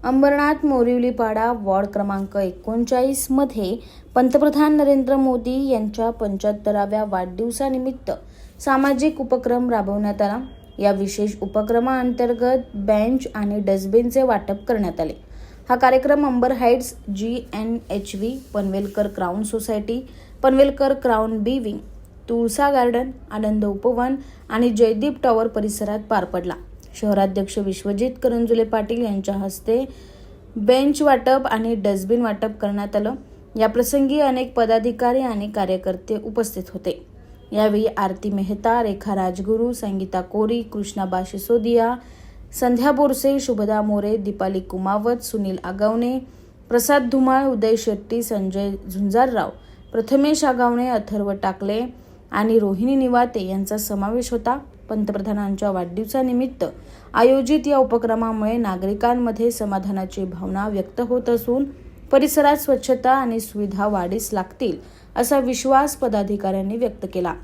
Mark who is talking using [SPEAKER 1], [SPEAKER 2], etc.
[SPEAKER 1] Ambernath मोरिवलीपाडा ward क्रमांक 39 मध्ये पंतप्रधान नरेंद्र मोदी यांच्या 75व्या वाढदिवसानिमित्त सामाजिक उपक्रम राबवण्यात आला। या विशेष उपक्रमाअंतर्गत बेंच आणि डस्टबिनचे वाटप करण्यात आले। हा कार्यक्रम Amber heights GNHV, Panvelkar crown society, Panvelkar crown B wing, Tulsa garden, Anand Upvan आणि जयदीप टॉवर परिसरात पार पडला। शहराध्यक्ष विश्वजित करंजुले पाटील यांच्या हस्ते बेंच वाटप आणि डस्टबिन वाटप करण्यात आलं। या प्रसंगी अनेक पदाधिकारी आणि कार्यकर्ते उपस्थित होते। यावेळी आरती मेहता, रेखा राजगुरू, संगीता कोरी, कृष्णाबा सिसोदिया, संध्या बोरसे, शुभदा मोरे, दीपाली कुमावत, सुनील आगावणे, प्रसाद धुमाळ, उदय शेट्टी, संजय झुंजारराव, प्रथमेश आगावणे, अथर्व टाकले आणि रोहिणी निवाते यांचा समावेश होता। पंतप्रधानांच्या वाढदिवसानिमित्त आयोजित या उपक्रमामुळे नागरिकांमध्ये समाधानाची भावना व्यक्त होत असून परिसरात स्वच्छता आणि सुविधा वाढीस लागतील असा विश्वास पदाधिकाऱ्यांनी व्यक्त केला।